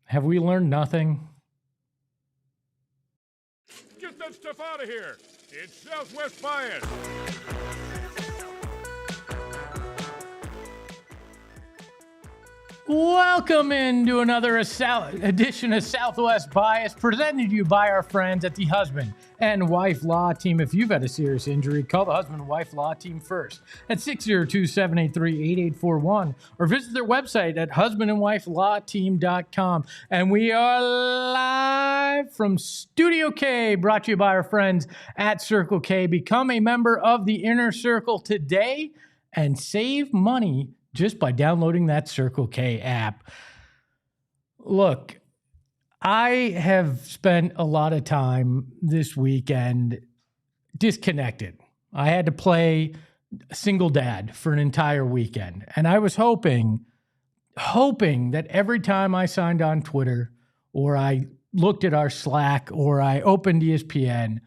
Have we learned nothing? Get that stuff out of here. It's Southwest Bias. Welcome into another edition of Southwest Bias, presented to you by our friends at the Husband and Wife Law Team. If you've had a serious injury, call the Husband and Wife Law Team first at 602-783-8841 or visit their website at husbandandwifelawteam.com. And we are live from Studio K, brought to you by our friends at Circle K. Become a member of the Inner Circle today and save money just by downloading that Circle K app. Look, I have spent a lot of time this weekend disconnected. I had to play single dad for an entire weekend. And I was hoping that every time I signed on Twitter or I looked at our Slack or I opened ESPN,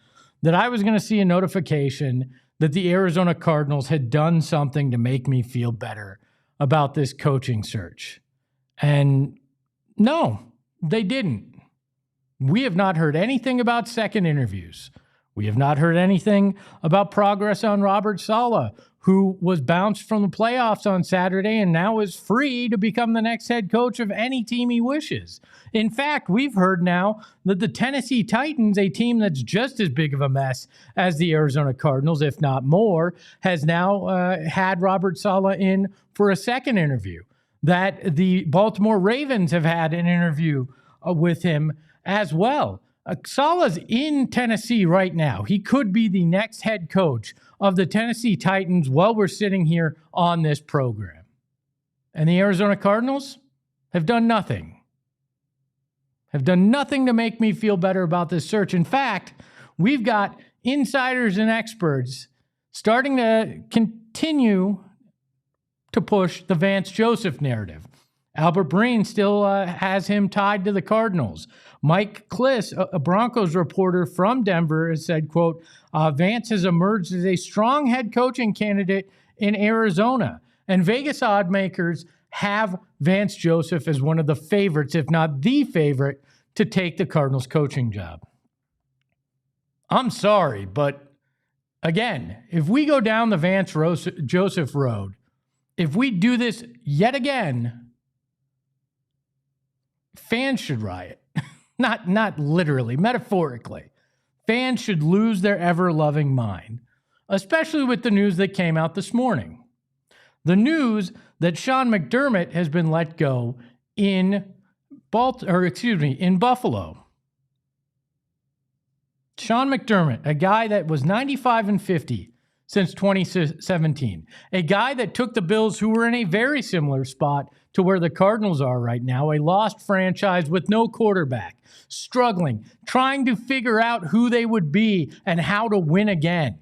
that I was going to see a notification that the Arizona Cardinals had done something to make me feel better about this coaching search. And no, they didn't. We have not heard anything about second interviews. We have not heard anything about progress on Robert Saleh, who was bounced from the playoffs on Saturday and now is free to become the next head coach of any team he wishes. In fact, we've heard now that the Tennessee Titans, a team that's just as big of a mess as the Arizona Cardinals, if not more, has now had Robert Saleh in for a second interview. That the Baltimore Ravens have had an interview with him as well. Saleh's in Tennessee right now. He could be the next head coach of the Tennessee Titans while we're sitting here on this program. And the Arizona Cardinals have done nothing. Have done nothing to make me feel better about this search. In fact, we've got insiders and experts starting to continue to push the Vance Joseph narrative. Albert Breen still has him tied to the Cardinals. Mike Kliss, a Broncos reporter from Denver, has said, quote, Vance has emerged as a strong head coaching candidate in Arizona. And Vegas odd makers have Vance Joseph as one of the favorites, if not the favorite, to take the Cardinals coaching job. I'm sorry, but again, if we go down the Vance Joseph road, if we do this yet again, fans should riot. Not literally, metaphorically. Fans should lose their ever-loving mind, especially with the news that came out this morning. The news that Sean McDermott has been let go in Buffalo. Sean McDermott, a guy that was 95-50 since 2017, a guy that took the Bills, who were in a very similar spot to where the Cardinals are right now, a lost franchise with no quarterback, struggling, trying to figure out who they would be and how to win again.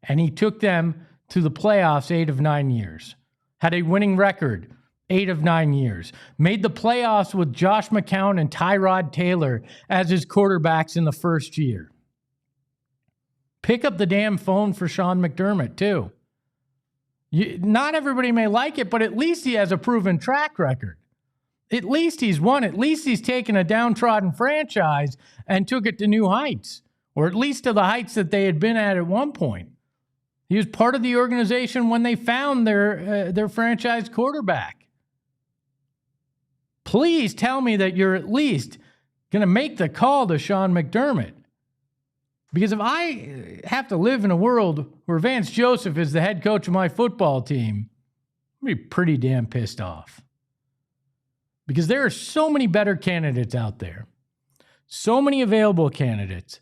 And he took them to the playoffs 8 of 9 years, had a winning record 8 of 9 years, made the playoffs with Josh McCown and Tyrod Taylor as his quarterbacks in the first year. Pick up the damn phone for Sean McDermott, too. Not everybody may like it, but at least he has a proven track record. At least he's won. At least he's taken a downtrodden franchise and took it to new heights, or at least to the heights that they had been at one point. He was part of the organization when they found their franchise quarterback. Please tell me that you're at least going to make the call to Sean McDermott. Because if I have to live in a world where Vance Joseph is the head coach of my football team, I'm going to be pretty damn pissed off. Because there are so many better candidates out there. So many available candidates.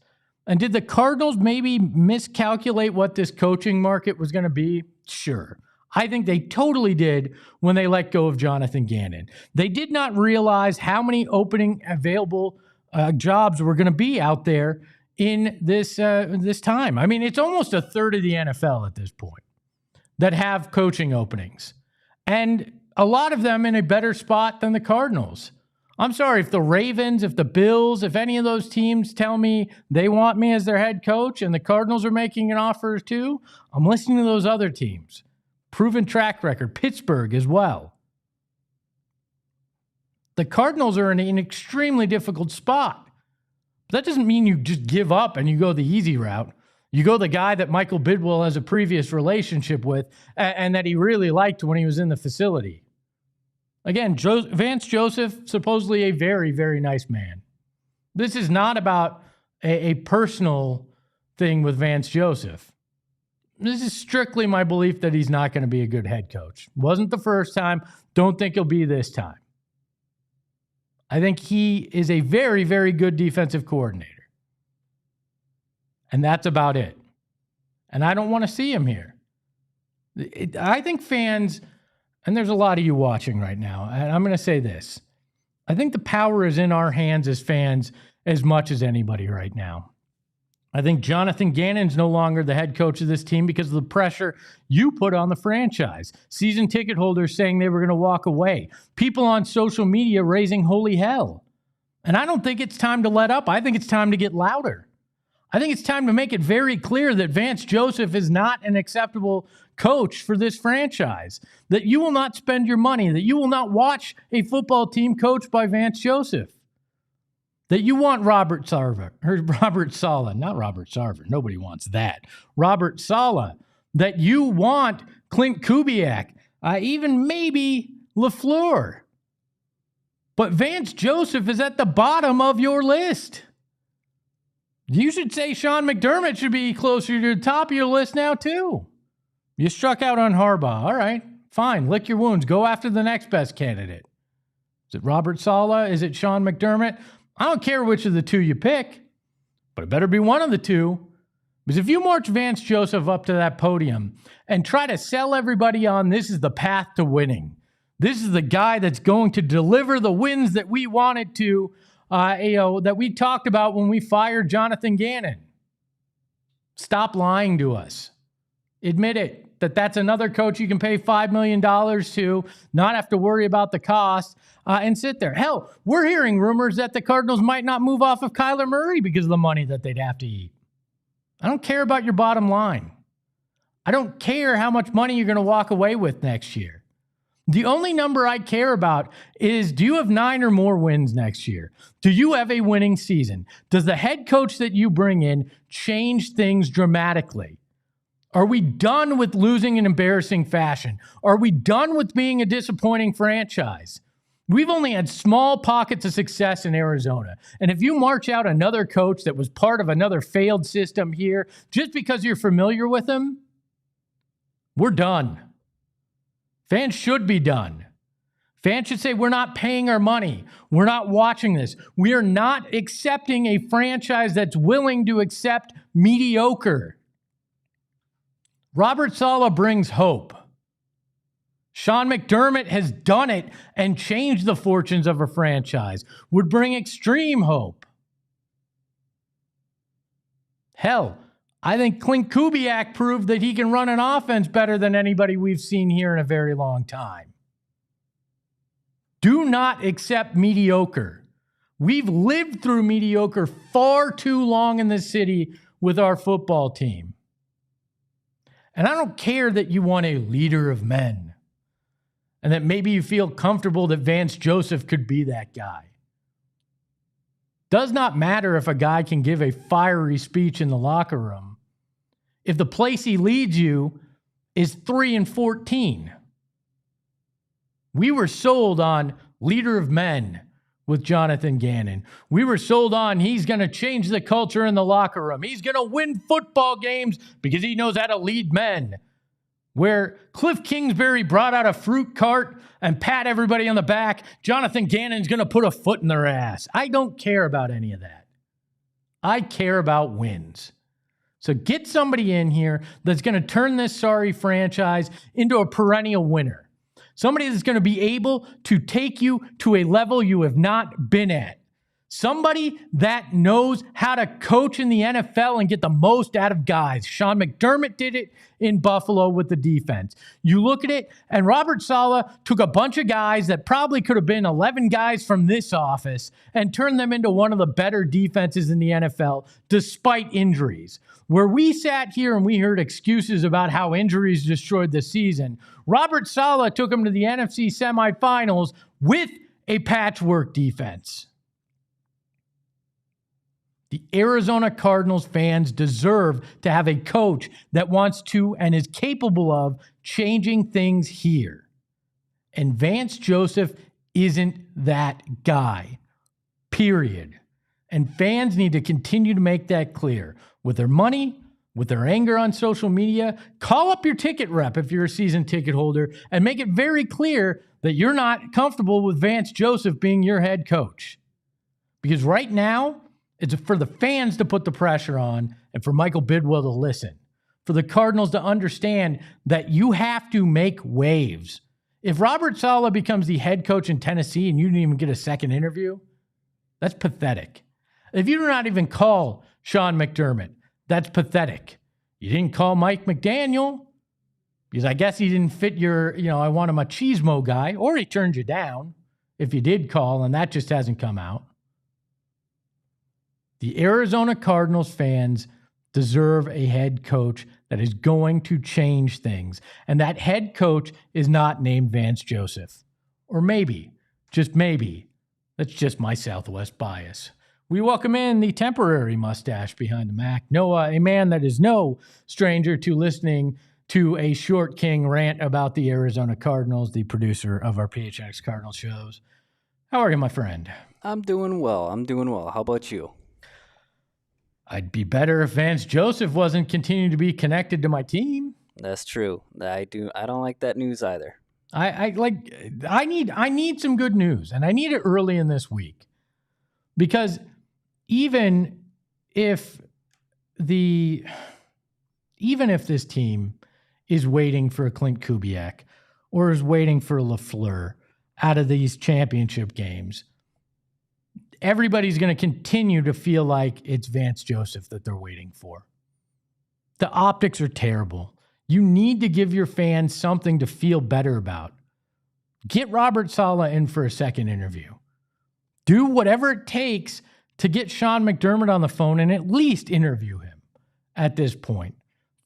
And did the Cardinals maybe miscalculate what this coaching market was going to be? Sure. I think they totally did when they let go of Jonathan Gannon. They did not realize how many opening available jobs were going to be out there in this time. I mean, it's almost a third of the NFL at this point that have coaching openings, and a lot of them in a better spot than the Cardinals. I'm sorry, if the Ravens, if the Bills, if any of those teams tell me they want me as their head coach and the Cardinals are making an offer too, I'm listening to those other teams. Proven track record, Pittsburgh as well. The Cardinals are in an extremely difficult spot. That doesn't mean you just give up and you go the easy route. You go the guy that Michael Bidwell has a previous relationship with and that he really liked when he was in the facility. Again, Vance Joseph, supposedly a very, very nice man. This is not about a personal thing with Vance Joseph. This is strictly my belief that he's not going to be a good head coach. Wasn't the first time. Don't think he'll be this time. I think he is a very, very good defensive coordinator. And that's about it. And I don't want to see him here. I think fans, and there's a lot of you watching right now, and I'm going to say this. I think the power is in our hands as fans as much as anybody right now. I think Jonathan Gannon's no longer the head coach of this team because of the pressure you put on the franchise. Season ticket holders saying they were going to walk away. People on social media raising holy hell. And I don't think it's time to let up. I think it's time to get louder. I think it's time to make it very clear that Vance Joseph is not an acceptable coach for this franchise. That you will not spend your money. That you will not watch a football team coached by Vance Joseph. That you want Robert Saleh, not Robert Sarver. Nobody wants that. Robert Saleh. That you want Clint Kubiak, even maybe LaFleur. But Vance Joseph is at the bottom of your list. You should say Sean McDermott should be closer to the top of your list now, too. You struck out on Harbaugh. All right, fine. Lick your wounds. Go after the next best candidate. Is it Robert Saleh? Is it Sean McDermott? I don't care which of the two you pick, but it better be one of the two. Because if you march Vance Joseph up to that podium and try to sell everybody on this is the path to winning, this is the guy that's going to deliver the wins that we wanted to, that we talked about when we fired Jonathan Gannon. Stop lying to us. Admit it. That's another coach you can pay $5 million to, not have to worry about the cost, and sit there. Hell, we're hearing rumors that the Cardinals might not move off of Kyler Murray because of the money that they'd have to eat. I don't care about your bottom line. I don't care how much money you're going to walk away with next year. The only number I care about is, do you have 9 or more wins next year? Do you have a winning season? Does the head coach that you bring in change things dramatically? Are we done with losing in embarrassing fashion? Are we done with being a disappointing franchise? We've only had small pockets of success in Arizona. And if you march out another coach that was part of another failed system here, just because you're familiar with him, we're done. Fans should be done. Fans should say, we're not paying our money. We're not watching this. We are not accepting a franchise that's willing to accept mediocre. Robert Saleh brings hope. Sean McDermott has done it and changed the fortunes of a franchise. Would bring extreme hope. Hell, I think Clint Kubiak proved that he can run an offense better than anybody we've seen here in a very long time. Do not accept mediocre. We've lived through mediocre far too long in this city with our football team. And I don't care that you want a leader of men and that maybe you feel comfortable that Vance Joseph could be that guy. Does not matter if a guy can give a fiery speech in the locker room if the place he leads you is 3-14. We were sold on leader of men with Jonathan Gannon. We were sold on he's going to change the culture in the locker room. He's going to win football games because he knows how to lead men. Where Cliff Kingsbury brought out a fruit cart and pat everybody on the back, Jonathan Gannon's going to put a foot in their ass. I don't care about any of that. I care about wins. So get somebody in here that's going to turn this sorry franchise into a perennial winner. Somebody that's going to be able to take you to a level you have not been at. Somebody that knows how to coach in the NFL and get the most out of guys. Sean McDermott did it in Buffalo with the defense. You look at it, and Robert Saleh took a bunch of guys that probably could have been 11 guys from this office and turned them into one of the better defenses in the NFL despite injuries. Where we sat here and we heard excuses about how injuries destroyed the season, Robert Saleh took them to the NFC semifinals with a patchwork defense. The Arizona Cardinals fans deserve to have a coach that wants to and is capable of changing things here. And Vance Joseph isn't that guy, period. And fans need to continue to make that clear. With their money, with their anger on social media, call up your ticket rep if you're a season ticket holder and make it very clear that you're not comfortable with Vance Joseph being your head coach. Because right now, it's for the fans to put the pressure on and for Michael Bidwell to listen. For the Cardinals to understand that you have to make waves. If Robert Saleh becomes the head coach in Tennessee and you didn't even get a second interview, that's pathetic. If you do not even call Sean McDermott, that's pathetic. You didn't call Mike McDaniel because I guess he didn't fit your, I want him a machismo guy, or he turned you down if you did call, and that just hasn't come out. The Arizona Cardinals fans deserve a head coach that is going to change things. And that head coach is not named Vance Joseph. Or maybe, just maybe, that's just my Southwest bias. We welcome in the temporary mustache behind the Mac, Noah, a man that is no stranger to listening to a Short King rant about the Arizona Cardinals, the producer of our PHNX Cardinals shows. How are you, my friend? I'm doing well. How about you? I'd be better if Vance Joseph wasn't continuing to be connected to my team. That's true. I don't like that news either. I need some good news, and I need it early in this week. Because even if this team is waiting for a Clint Kubiak or is waiting for a LaFleur out of these championship games, everybody's going to continue to feel like it's Vance Joseph that they're waiting for. The optics are terrible. You need to give your fans something to feel better about. Get Robert Saleh in for a second interview. Do whatever it takes to get Sean McDermott on the phone and at least interview him at this point.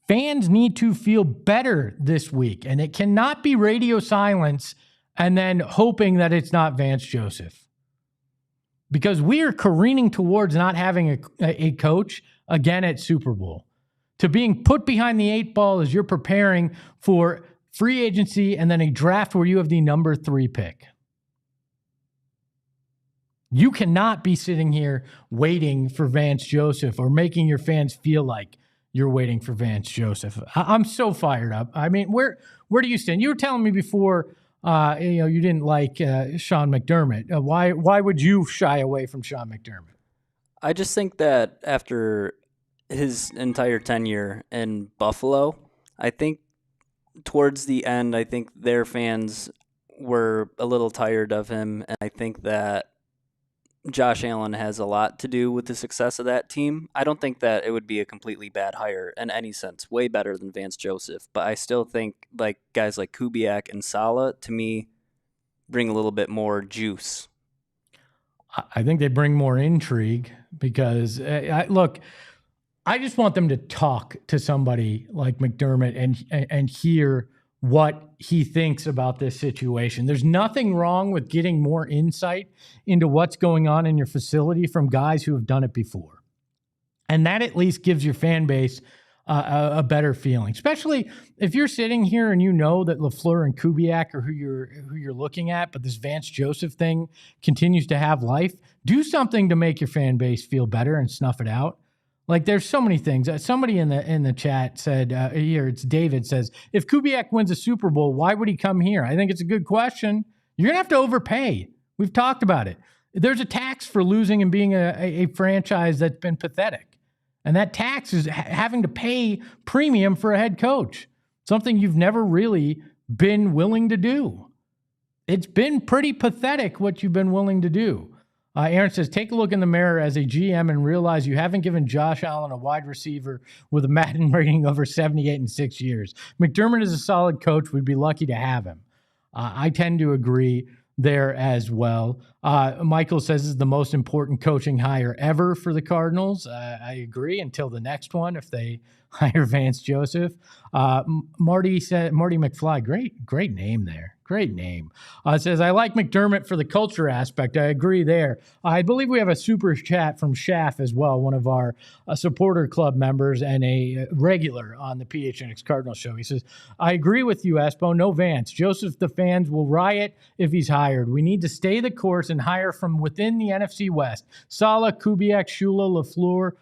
Fans need to feel better this week, and it cannot be radio silence and then hoping that it's not Vance Joseph. Because we are careening towards not having a coach again at Super Bowl. To being put behind the 8 ball as you're preparing for free agency and then a draft where you have the number 3 pick. You cannot be sitting here waiting for Vance Joseph or making your fans feel like you're waiting for Vance Joseph. I'm so fired up. I mean, where do you stand? You were telling me before you didn't like Sean McDermott. Why would you shy away from Sean McDermott? I just think that after his entire tenure in Buffalo, I think towards the end, I think their fans were a little tired of him, and I think that Josh Allen has a lot to do with the success of that team. I don't think that it would be a completely bad hire in any sense, way better than Vance Joseph, but I still think like guys like Kubiak and Saleh, to me, bring a little bit more juice. I think they bring more intrigue because, look, I just want them to talk to somebody like McDermott and hear what he thinks about this situation. There's nothing wrong with getting more insight into what's going on in your facility from guys who have done it before. And that at least gives your fan base a better feeling, especially if you're sitting here and you know that LaFleur and Kubiak are who you're looking at, but this Vance Joseph thing continues to have life. Do something to make your fan base feel better and snuff it out. Like, there's so many things. Somebody in the chat said, here, it's David, says, if Kubiak wins a Super Bowl, why would he come here? I think it's a good question. You're going to have to overpay. We've talked about it. There's a tax for losing and being a franchise that's been pathetic. And that tax is having to pay premium for a head coach, something you've never really been willing to do. It's been pretty pathetic what you've been willing to do. Aaron says, take a look in the mirror as a GM and realize you haven't given Josh Allen a wide receiver with a Madden rating over 78 in 6 years. McDermott is a solid coach. We'd be lucky to have him. I tend to agree there as well. Michael says this is the most important coaching hire ever for the Cardinals. I agree until the next one if they hire Vance Joseph. Marty McFly, great name there. Great name. Says, I like McDermott for the culture aspect. I agree there. I believe we have a super chat from Schaff as well, one of our supporter club members and a regular on the PHNX Cardinals show. He says, I agree with you, Espo. No Vance. Joseph, the fans will riot if he's hired. We need to stay the course and hire from within the NFC West. Saleh, Kubiak, Shula, LaFleur.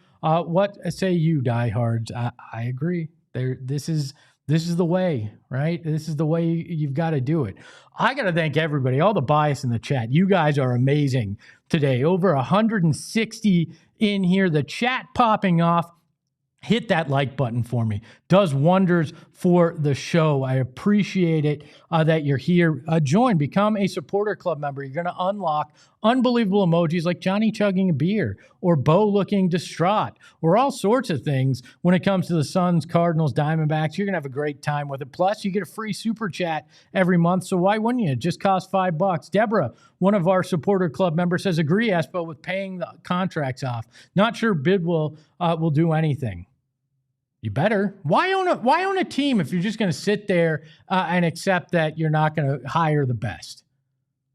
What say you, diehards? I agree. This is the way, right? This is the way you've got to do it. I got to thank everybody, all the bias in the chat. You guys are amazing today. Over 160 in here. The chat popping off. Hit that like button for me. Does wonders for the show. I appreciate it that you're here. Join, become a supporter club member. You're going to unlock unbelievable emojis like Johnny chugging a beer or Bo looking distraught or all sorts of things when it comes to the Suns, Cardinals, Diamondbacks. You're going to have a great time with it. Plus, you get a free super chat every month. So why wouldn't you? It just costs $5. Deborah, one of our supporter club members, says, agree, Espo, with paying the contracts off. Not sure Bid will do anything. You better. Why own a team if you're just going to sit there and accept that you're not going to hire the best?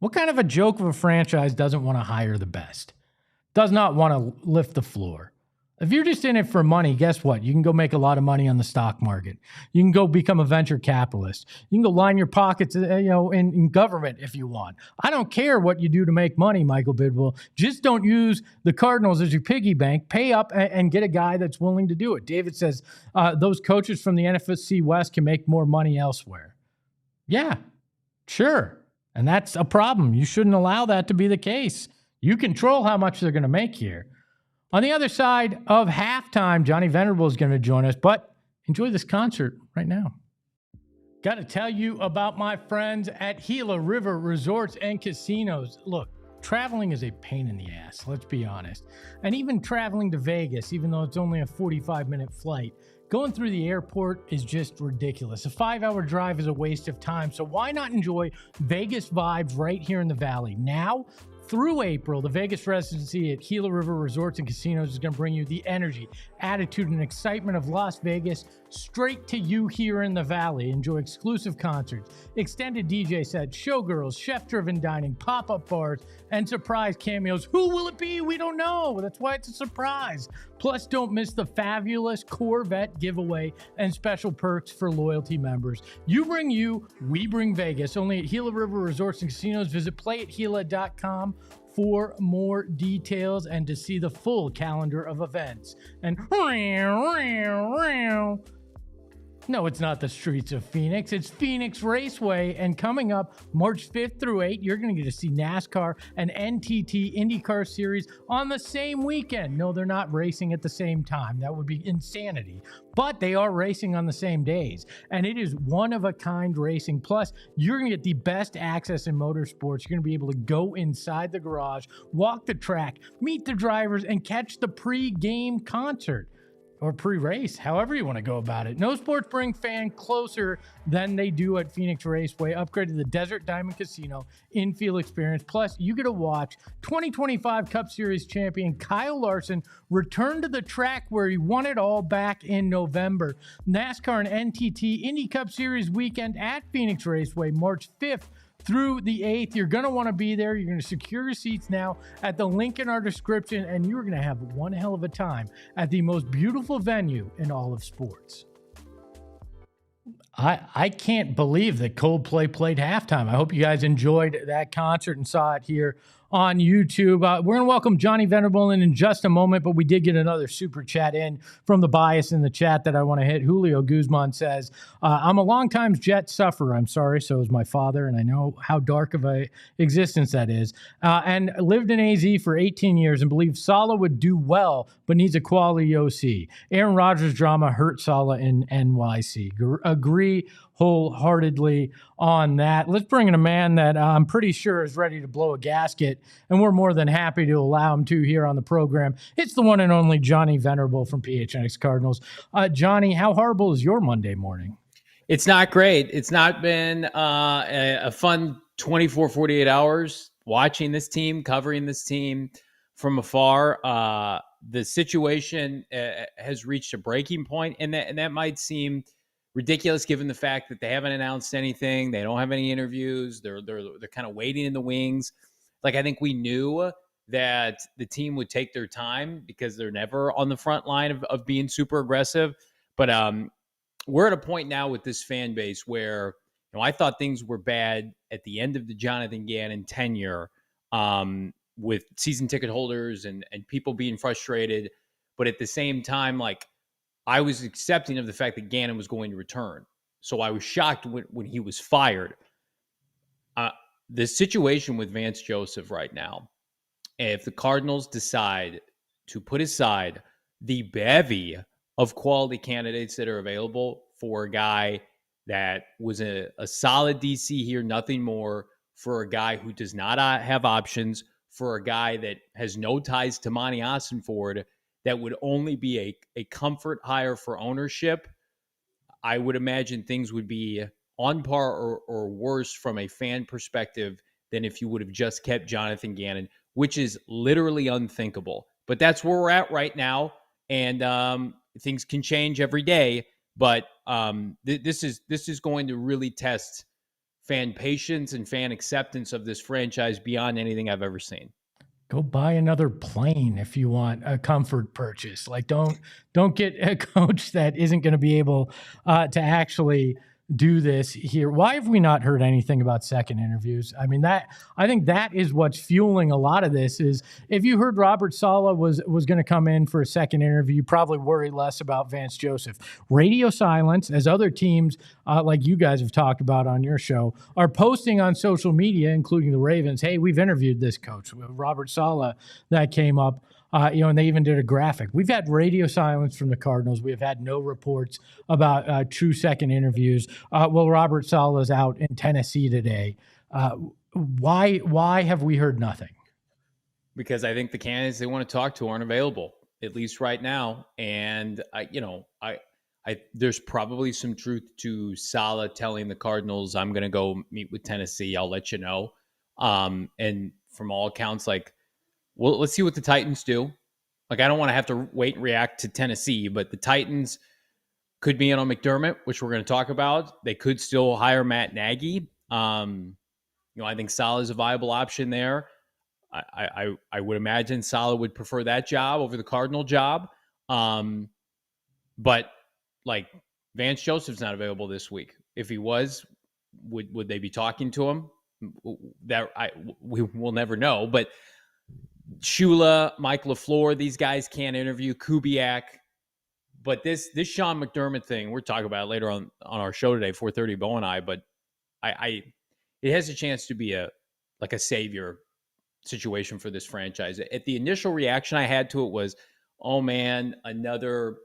What kind of a joke of a franchise doesn't want to hire the best? Does not want to lift the floor? If you're just in it for money, guess what? You can go make a lot of money on the stock market. You can go become a venture capitalist. You can go line your pockets, in government if you want. I don't care what you do to make money, Michael Bidwell. Just don't use the Cardinals as your piggy bank. Pay up and get a guy that's willing to do it. David says those coaches from the NFC West can make more money elsewhere. Yeah, sure. And that's a problem. You shouldn't allow that to be the case. You control how much they're going to make here. On the other side of halftime, Johnny Venerable is going to join us, but enjoy this concert right now. Got to tell you about my friends at Gila River Resorts and Casinos. Look, traveling is a pain in the ass, let's be honest. And even traveling to Vegas, even though it's only a 45-minute flight, going through the airport is just ridiculous. A 5-hour drive is a waste of time, so why not enjoy Vegas vibes right here in the Valley? Now, through April, the Vegas residency at Gila River Resorts and Casinos is going to bring you the energy, attitude, and excitement of Las Vegas straight to you here in the Valley. Enjoy exclusive concerts, extended DJ sets, showgirls, chef-driven dining, pop-up bars, and surprise cameos. Who will it be? We don't know. That's why it's a surprise. Plus, don't miss the fabulous Corvette giveaway and special perks for loyalty members. You bring you, we bring Vegas. Only at Gila River Resorts and Casinos. Visit playatgila.com for more details and to see the full calendar of events. And no, it's not the streets of Phoenix. It's Phoenix Raceway. And coming up March 5th through 8th, you're going to get to see NASCAR and NTT IndyCar Series on the same weekend. No, they're not racing at the same time. That would be insanity. But they are racing on the same days. And it is one-of-a-kind racing. Plus, you're going to get the best access in motorsports. You're going to be able to go inside the garage, walk the track, meet the drivers, and catch the pre-game concert. Or pre-race, however you want to go about it. No sports bring fan closer than they do at Phoenix Raceway. Upgrade to the Desert Diamond Casino in-field experience. Plus, you get to watch 2025 Cup Series champion Kyle Larson return to the track where he won it all back in November. NASCAR and NTT Indy Cup Series weekend at Phoenix Raceway, March 5th through the 8th. You're going to want to be there. You're going to secure your seats now at the link in our description, and you're going to have one hell of a time at the most beautiful venue in all of sports. I can't believe that Coldplay played halftime. I hope you guys enjoyed that concert and saw it here on YouTube. We're going to welcome Johnny Venerable in just a moment, but we did get another super chat in from the bias in the chat that I want to hit. Julio Guzman says, I'm a longtime Jet sufferer. I'm sorry, so is my father, and I know how dark of a existence that is. And lived in AZ for 18 years and believed Saleh would do well, but needs a quality OC. Aaron Rodgers drama hurt Saleh in NYC. Agree wholeheartedly on that. Let's bring in a man that I'm pretty sure is ready to blow a gasket, and we're more than happy to allow him to here on the program. It's the one and only Johnny Venerable from PHNX Cardinals. Johnny, how horrible is your Monday morning? It's not great. It's not been a fun 24, 48 hours watching this team, covering this team from afar. The situation has reached a breaking point, and that might seem ridiculous given the fact that they haven't announced anything. They don't have any interviews. They're kind of waiting in the wings. Like, I think we knew that the team would take their time because they're never on the front line of being super aggressive. But we're at a point now with this fan base where, I thought things were bad at the end of the Jonathan Gannon tenure, with season ticket holders and people being frustrated. But at the same time, like, I was accepting of the fact that Gannon was going to return. So I was shocked when he was fired. The situation with Vance Joseph right now, if the Cardinals decide to put aside the bevy of quality candidates that are available for a guy that was a solid DC here, nothing more, for a guy who does not have options, for a guy that has no ties to Monty Ossenford, that would only be a comfort hire for ownership, I would imagine things would be on par or worse from a fan perspective than if you would have just kept Jonathan Gannon, which is literally unthinkable. But that's where we're at right now, and things can change every day. But this is going to really test fan patience and fan acceptance of this franchise beyond anything I've ever seen. Go buy another plane if you want a comfort purchase. Like, don't get a coach that isn't going to be able to actually do this here. Why have we not heard anything about second interviews? I mean, I think that is what's fueling a lot of this. Is if you heard Robert Saleh was going to come in for a second interview, you probably worry less about Vance Joseph. Radio silence, as other teams like you guys have talked about on your show, are posting on social media, including the Ravens. Hey, we've interviewed this coach, Robert Saleh, that came up. And they even did a graphic. We've had radio silence from the Cardinals. We have had no reports about true second interviews. Well, Robert Saleh is out in Tennessee today. Why have we heard nothing? Because I think the candidates they want to talk to aren't available, at least right now. And there's probably some truth to Saleh telling the Cardinals, "I'm going to go meet with Tennessee. I'll let you know." And from all accounts, like, well, let's see what the Titans do. Like, I don't want to have to wait and react to Tennessee, but the Titans could be in on McDermott, which we're going to talk about. They could still hire Matt Nagy. I think Saleh is a viable option there. I would imagine Saleh would prefer that job over the Cardinal job. But like, Vance Joseph's not available this week. If he was, would they be talking to him? We will never know. But Shula, Mike LaFleur, these guys can't interview. Kubiak. But this Sean McDermott thing, we're talking about it later on our show today, 4:30, Bo and I. But it has a chance to be a savior situation for this franchise. At the initial reaction I had to it was, oh man, another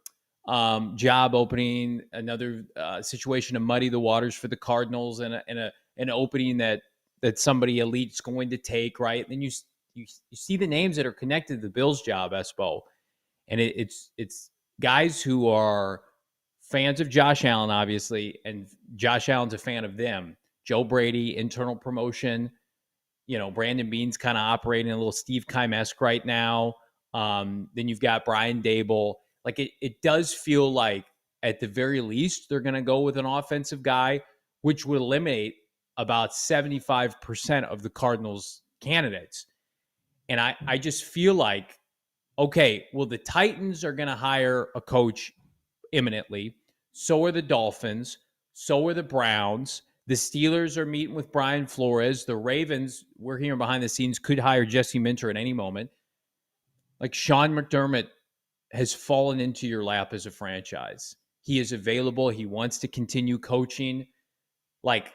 job opening, another situation to muddy the waters for the Cardinals, and an opening that somebody elite's going to take, right? And then you see the names that are connected to the Bills job, Espo, and it's guys who are fans of Josh Allen, obviously, and Josh Allen's a fan of them. Joe Brady, internal promotion. Brandon Beane's kind of operating a little Steve Keim-esque right now. Then you've got Brian Dable. Like, it does feel like, at the very least, they're going to go with an offensive guy, which would eliminate about 75% of the Cardinals' candidates. And I just feel like, okay, well, the Titans are going to hire a coach imminently. So are the Dolphins. So are the Browns. The Steelers are meeting with Brian Flores. The Ravens, we're hearing behind the scenes, could hire Jesse Minter at any moment. Like, Sean McDermott has fallen into your lap as a franchise. He is available. He wants to continue coaching. Like,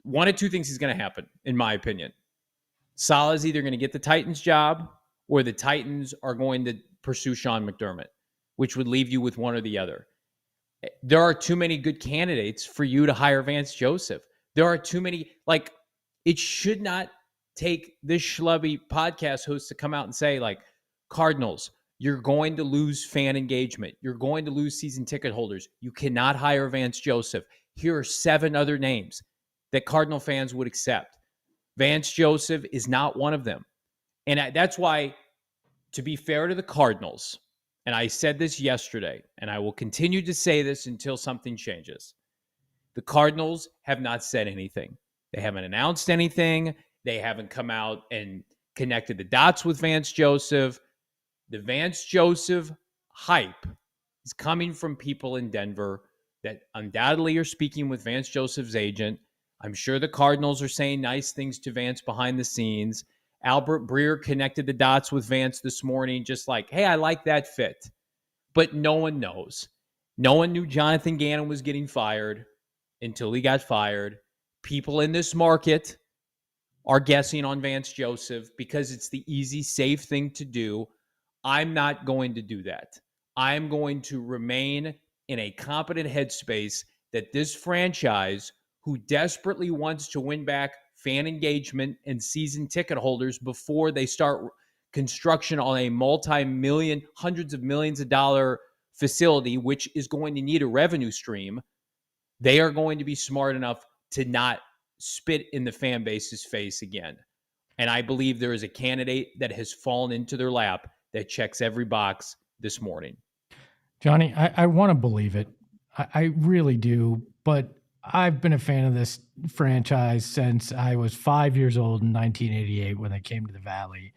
one of two things is going to happen, in my opinion. Saleh is either going to get the Titans job, or the Titans are going to pursue Sean McDermott, which would leave you with one or the other. There are too many good candidates for you to hire Vance Joseph. There are too many, like, it should not take this schlubby podcast host to come out and say, like, Cardinals, you're going to lose fan engagement. You're going to lose season ticket holders. You cannot hire Vance Joseph. Here are 7 other names that Cardinal fans would accept. Vance Joseph is not one of them. And that's why, to be fair to the Cardinals, and I said this yesterday, and I will continue to say this until something changes, the Cardinals have not said anything. They haven't announced anything. They haven't come out and connected the dots with Vance Joseph. The Vance Joseph hype is coming from people in Denver that undoubtedly are speaking with Vance Joseph's agent. I'm sure the Cardinals are saying nice things to Vance behind the scenes. Albert Breer connected the dots with Vance this morning, just like, hey, I like that fit. But no one knows. No one knew Jonathan Gannon was getting fired until he got fired. People in this market are guessing on Vance Joseph because it's the easy, safe thing to do. I'm not going to do that. I'm going to remain in a competent headspace that this franchise, who desperately wants to win back fan engagement and season ticket holders before they start construction on a multi-million, hundreds of millions of dollar facility, which is going to need a revenue stream, they are going to be smart enough to not spit in the fan base's face again. And I believe there is a candidate that has fallen into their lap that checks every box this morning. Johnny, I want to believe it. I really do. But I've been a fan of this franchise since I was 5 years old in 1988 when they came to the Valley.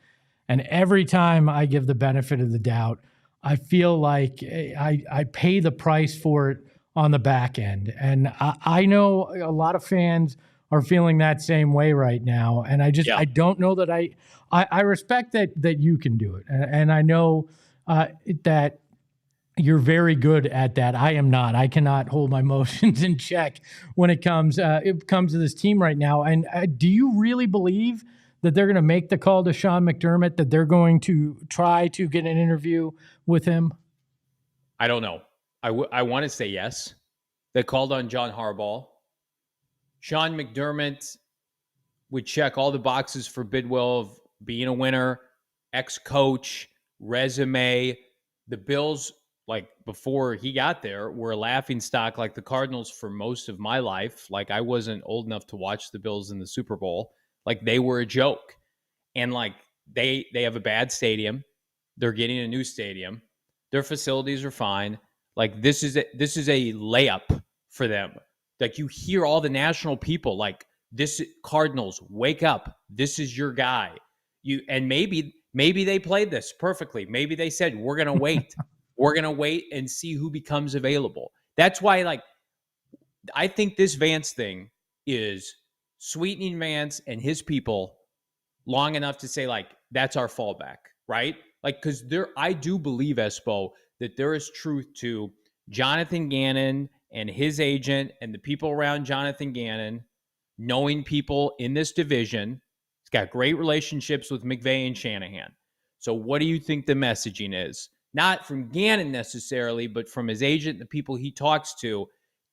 And every time I give the benefit of the doubt, I feel like I pay the price for it on the back end. And I know a lot of fans are feeling that same way right now. And I don't know that I respect that you can do it. And I know that you're very good at that. I am not. I cannot hold my emotions in check when it comes to this team right now. And do you really believe that they're going to make the call to Sean McDermott, that they're going to try to get an interview with him? I don't know. I want to say yes. They called on John Harbaugh. Sean McDermott would check all the boxes for Bidwell of being a winner, ex-coach, resume. The Bills, like, before he got there, were a laughingstock like the Cardinals for most of my life. Like, I wasn't old enough to watch the Bills in the Super Bowl. Like, they were a joke. And, like, they have a bad stadium. They're getting a new stadium. Their facilities are fine. Like, this is a layup for them. Like, you hear all the national people like, this Cardinals, wake up. This is your guy. And maybe they played this perfectly. Maybe they said, we're going to wait. We're going to wait and see who becomes available. That's why, like, I think this Vance thing is sweetening Vance and his people long enough to say, like, that's our fallback, right? Like, because I do believe, Espo, that there is truth to Jonathan Gannon and his agent and the people around Jonathan Gannon knowing people in this division. He's got great relationships with McVay and Shanahan. So what do you think the messaging is? Not from Gannon necessarily, but from his agent, the people he talks to.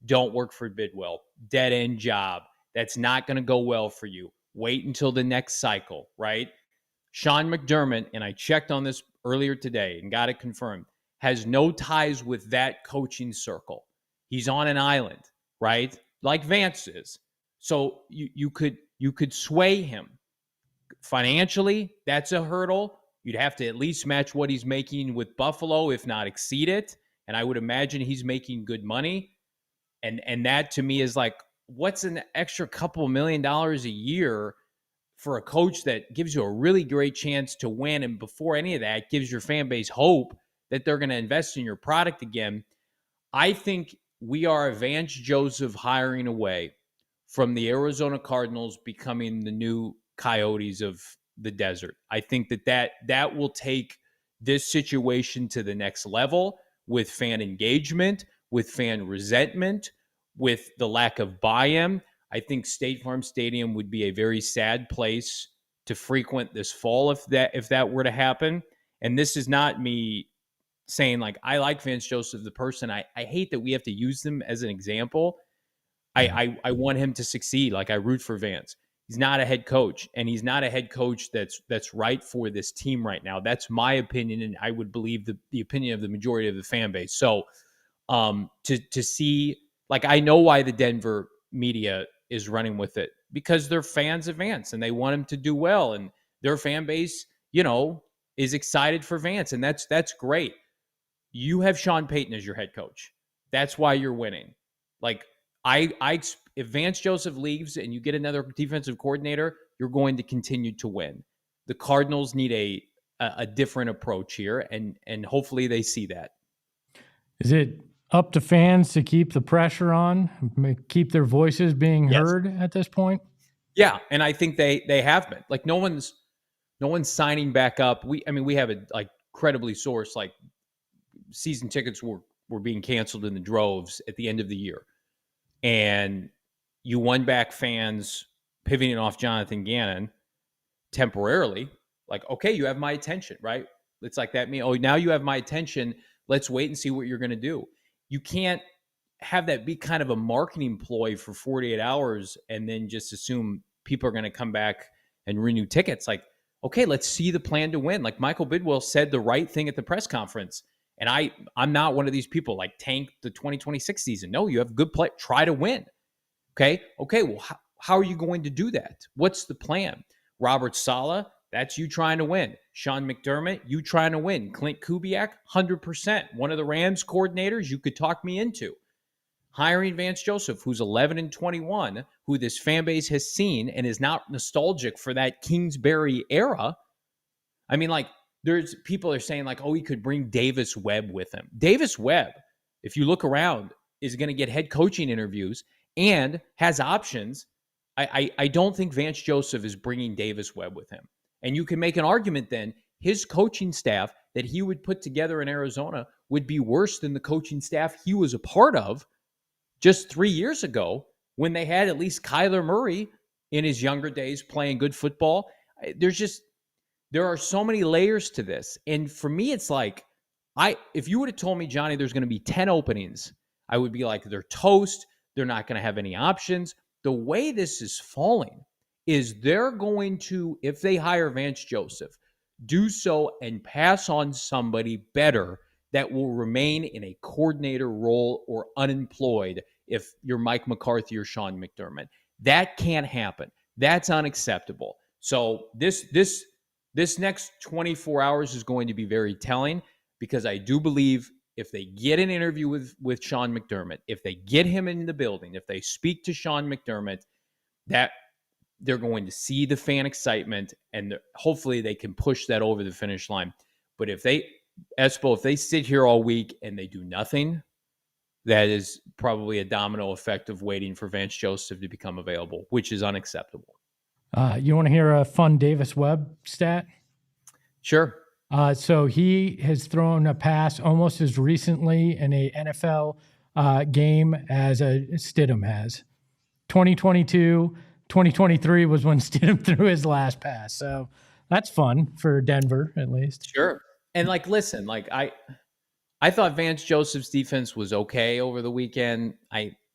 Don't work for Bidwell. Dead-end job. That's not going to go well for you. Wait until the next cycle, right? Sean McDermott, and I checked on this earlier today and got it confirmed, has no ties with that coaching circle. He's on an island, right? Like Vance is. So you could sway him. Financially, that's a hurdle. You'd have to at least match what he's making with Buffalo, if not exceed it. And I would imagine he's making good money. And that to me is like, what's an extra couple $1 million a year for a coach that gives you a really great chance to win? And before any of that, gives your fan base hope that they're going to invest in your product again. I think we are a Vance Joseph hiring away from the Arizona Cardinals becoming the new Coyotes of the desert. I think that will take this situation to the next level with fan engagement, with fan resentment, with the lack of buy-in. I think State Farm Stadium would be a very sad place to frequent this fall if that were to happen. And this is not me saying like I like Vance Joseph the person. I hate that we have to use them as an example. I want him to succeed. Like I root for Vance. He's not a head coach, and he's not a head coach that's right for this team right now. That's my opinion, and I would believe the opinion of the majority of the fan base. So to see, like, I know why the Denver media is running with it, because they're fans of Vance and they want him to do well, and their fan base, is excited for Vance, and that's great. You have Sean Payton as your head coach. That's why you're winning. Like if Vance Joseph leaves and you get another defensive coordinator, you're going to continue to win. The Cardinals need a different approach here, and hopefully they see that. Is it up to fans to keep the pressure on, keep their voices being heard at this point? Yeah, and I think they have been. Like no one's signing back up. We have a like credibly sourced, like season tickets were being canceled in the droves at the end of the year. And you won back fans pivoting off Jonathan Gannon temporarily. Like, okay, you have my attention, right? It's like that. Now you have my attention. Let's wait and see what you're going to do. You can't have that be kind of a marketing ploy for 48 hours and then just assume people are going to come back and renew tickets. Like, okay, let's see the plan to win. Like Michael Bidwell said the right thing at the press conference. And I'm not one of these people like tank the 2026 season. No, you have good play. Try to win. Okay. Well, how are you going to do that? What's the plan? Robert Saleh, that's you trying to win. Sean McDermott, you trying to win. Clint Kubiak, 100%. One of the Rams coordinators you could talk me into. Hiring Vance Joseph, who's 11-21, who this fan base has seen and is not nostalgic for that Kingsbury era. I mean, like, there's people are saying like, oh, he could bring Davis Webb with him. Davis Webb, if you look around, is going to get head coaching interviews and has options. I don't think Vance Joseph is bringing Davis Webb with him. And you can make an argument then his coaching staff that he would put together in Arizona would be worse than the coaching staff he was a part of just 3 years ago when they had at least Kyler Murray in his younger days playing good football. There are so many layers to this. And for me, it's like, if you would have told me, Johnny, there's going to be 10 openings, I would be like, they're toast. They're not going to have any options. The way this is falling is they're going to, if they hire Vance Joseph, do so and pass on somebody better that will remain in a coordinator role or unemployed if you're Mike McCarthy or Sean McDermott. That can't happen. That's unacceptable. So this next 24 hours is going to be very telling, because I do believe if they get an interview with Sean McDermott, if they get him in the building, if they speak to Sean McDermott, that they're going to see the fan excitement, and hopefully they can push that over the finish line. But if they sit here all week and they do nothing, that is probably a domino effect of waiting for Vance Joseph to become available, which is unacceptable. You want to hear a fun Davis Webb stat? Sure. So he has thrown a pass almost as recently in a NFL game as Stidham has. 2022, 2023 was when Stidham threw his last pass. So that's fun for Denver, at least. Sure. And like, listen, like I thought Vance Joseph's defense was okay over the weekend.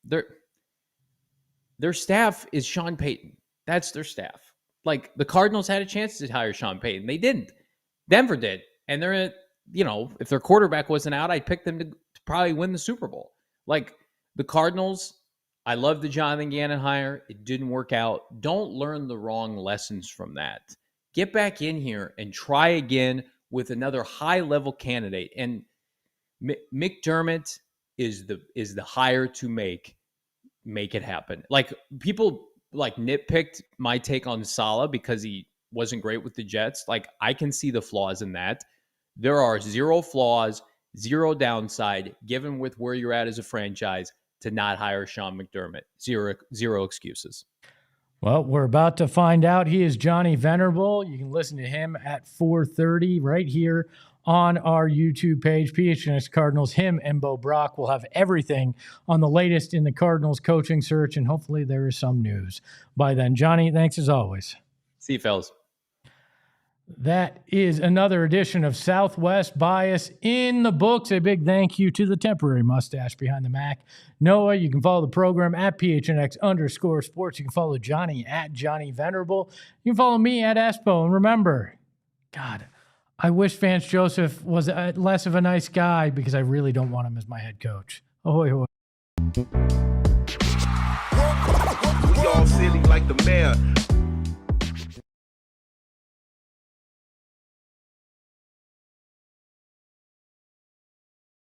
Their staff is Sean Payton. That's their staff. Like the Cardinals had a chance to hire Sean Payton. They didn't. Denver did. And they're, if their quarterback wasn't out, I'd pick them to probably win the Super Bowl. Like the Cardinals, I love the Jonathan Gannon hire. It didn't work out. Don't learn the wrong lessons from that. Get back in here and try again with another high-level candidate. And McDermott is the hire to make it happen. Like people like nitpicked my take on Saleh because he wasn't great with the Jets. Like I can see the flaws in that. There are zero flaws, zero downside given with where you're at as a franchise to not hire Sean McDermott. Zero excuses. Well, we're about to find out. He is Johnny Venerable. You can listen to him at 4:30 right here on our YouTube page, PHNX Cardinals. Him and Bo Brock will have everything on the latest in the Cardinals coaching search, and hopefully there is some news by then. Johnny, thanks as always. See you, fellas. That is another edition of Southwest Bias in the books. A big thank you to the temporary mustache behind the Mac, Noah. You can follow the program at PHNX_sports. You can follow Johnny at Johnny Venerable. You can follow me at Espo. And remember, God, I wish Vance Joseph was less of a nice guy because I really don't want him as my head coach. Ahoy, hoy. We all silly like the mayor.